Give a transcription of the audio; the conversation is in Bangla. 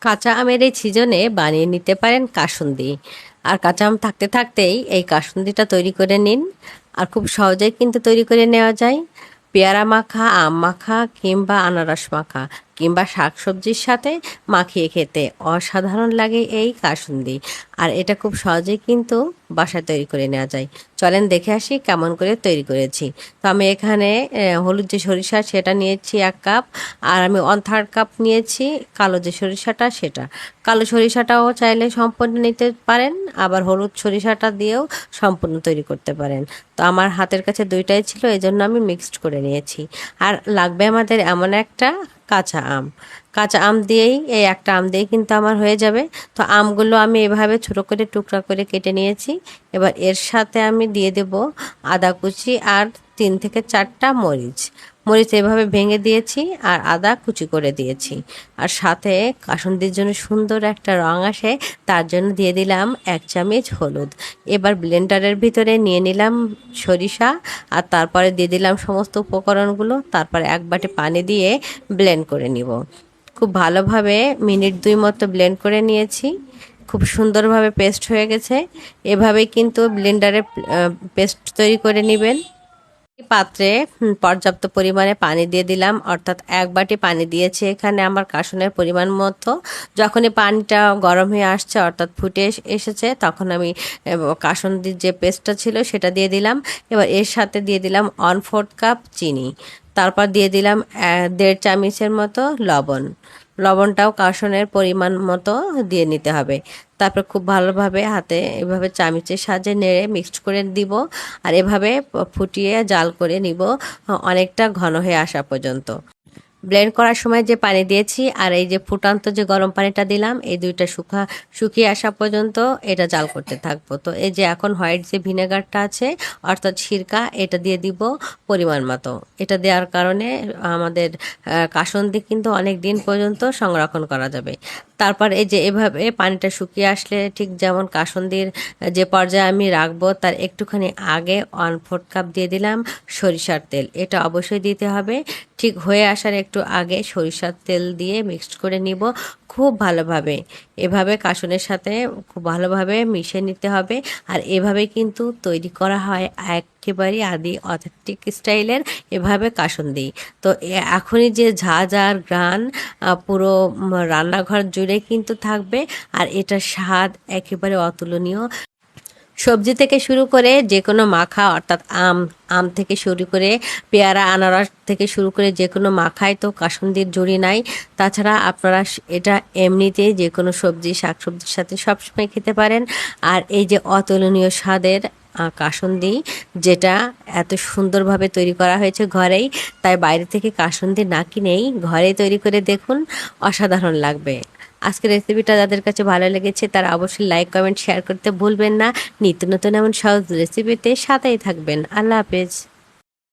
কাঁচা আমের এই সিজনে বানিয়ে নিতে পারেন কাসুন্দি। আর কাঁচা আম থাকতে থাকতেই এই কাসুন্দিটা তৈরি করে নিন। আর খুব সহজেই কিন্তু তৈরি করে নেওয়া যায়। পেয়ারা মাখা, আম মাখা কিংবা আনারস মাখা কিংবা শাকসবজির সাথে মাখিয়ে খেতে অসাধারণ লাগে এই কাসুন্দি। আর এটা খুব সহজেই কিন্তু বাসায় তৈরি করে নেওয়া যায়। চলেন দেখে আসি কেমন করে তৈরি করেছি। তো আমি এখানে হলুদ যে সরিষা সেটা নিয়েছি 1 কাপ। আর আমি 1/3 কাপ নিয়েছি কালো যে সরিষাটা সেটা। কালো সরিষাটাও চাইলে সম্পূর্ণ নিতে পারেন, আবার হলুদ সরিষাটা দিয়েও সম্পূর্ণ তৈরি করতে পারেন। তো আমার হাতের কাছে দুইটাই ছিল, এই জন্য আমি মিক্সড করে নিয়েছি। আর লাগবে আমাদের এমন একটা কাঁচা আম। কাঁচা আম দিয়েই, এই একটা আম দিয়েই কিন্তু আমার হয়ে যাবে। তো আমগুলো আমি এভাবে ছোটো করে টুকরা করে কেটে নিয়েছি। এবার এর সাথে আমি দিয়ে দেব আদা কুচি আর 3 থেকে 4টা মরিচ। মরিচ এভাবে ভেঙে দিয়েছি আর আদা কুচি করে দিয়েছি। আর সাথে কাসুন্দির জন্য সুন্দর একটা রং আসে, তার জন্য দিয়ে দিলাম 1 চামচ হলুদ। এবার ব্লেন্ডারের ভিতরে নিয়ে নিলাম সরিষা, আর তারপরে দিয়ে দিলাম সমস্ত উপকরণগুলো, তারপরে 1 বাটি পানি দিয়ে ব্লেন্ড করে নিব। খুব ভালোভাবে মিনিট 2 মতো ব্লেন্ড করে নিয়েছি। খুব সুন্দরভাবে পেস্ট হয়ে গেছে। এভাবেই কিন্তু ব্লেন্ডারে পেস্ট তৈরি করে নেবেন। পাত্রে পর্যাপ্ত পরিমাণে পানি দিয়ে দিলাম, অর্থাৎ 1 বাটি পানি দিয়েছি এখানে আমার কাসুনের পরিমাণ মতো। যখনই পানিটা গরম হয়ে আসছে অর্থাৎ ফুটে এসেছে, তখন আমি কাসুন্দির যে পেস্টটা ছিল সেটা দিয়ে দিলাম। এবার এর সাথে দিয়ে দিলাম 1/4 কাপ চিনি। তারপর দিয়ে দিলাম 1.5 চামচের মতো লবণ। লবণটাও কাসনের পরিমাণ মতো দিয়ে নিতে হবে। তারপর খুব ভালোভাবে হাতে এভাবে চামচের সাহায্যে নেড়ে মিক্সড করে দিব। আর এভাবে ফুটিয়ে জাল করে নিব অনেকটা ঘন হয়ে আসা পর্যন্ত। ব্লেন্ড করার সময় যে পানি দিয়েছি আর এই যে ফুটান্ত যে গরম পানিটা দিলাম, এই দুইটা শুকিয়ে আসা পর্যন্ত এটা জাল করতে থাকবো। তো এই যে এখন হোয়াইট যে ভিনেগারটা আছে অর্থাৎ সিরকা, এটা দিয়ে দিব পরিমাণ মতো। এটা দেওয়ার কারণে আমাদের কাসুন্দি কিন্তু অনেক দিন পর্যন্ত সংরক্ষণ করা যাবে। তারপর এই যে এভাবে পানিটা শুকিয়ে আসলে, ঠিক যেমন কাসুন্দির যে পর্যায়ে আমি রাখবো তার একটুখানি আগে 1/4 কাপ দিয়ে দিলাম সরিষার তেল। এটা অবশ্যই দিতে হবে। ঠিক হয়ে আসার একটু আগে সরিষার তেল দিয়ে মিক্সড করে নিব খুব ভালোভাবে। এভাবে কাসুনের সাথে খুব ভালোভাবে মিশিয়ে নিতে হবে। আর এভাবে কিন্তু তৈরি করা হয় একেবারে আদি অথেন্টিক স্টাইলের এভাবে কাসুন্দি। তো এখনই যে ঝাঁঝ আর ঘ্রাণ পুরো রান্নাঘর জুড়ে কিন্তু থাকবে। আর এটার স্বাদ একেবারে অতুলনীয়। সবজি থেকে শুরু করে যে কোনো মাখা, অর্থাৎ আম থেকে শুরু করে পেয়ারা, আনারস থেকে শুরু করে যে কোনো মাখায় তো কাসুন্দির জুড়ি নাই। তাছাড়া আপনারা এটা এমনিতে যে কোনো সবজি, শাকসবজির সাথে সবসময় খেতে পারেন। আর এই যে অতুলনীয় স্বাদের কাসুন্দি, যেটা এত সুন্দরভাবে তৈরি করা হয়েছে ঘরেই, তাই বাইরে থেকে কাসুন্দি না কিনেই ঘরেই তৈরি করে দেখুন, অসাধারণ লাগবে। আজকের রেসিপিটা যাদের কাছে ভালো লেগেছে তারা অবশ্যই লাইক, কমেন্ট, শেয়ার করতে ভুলবেন না। নিত্য নতুন এমন সহজ রেসিপিতে সাথেই থাকবেন। আল্লাহ হাফেজ।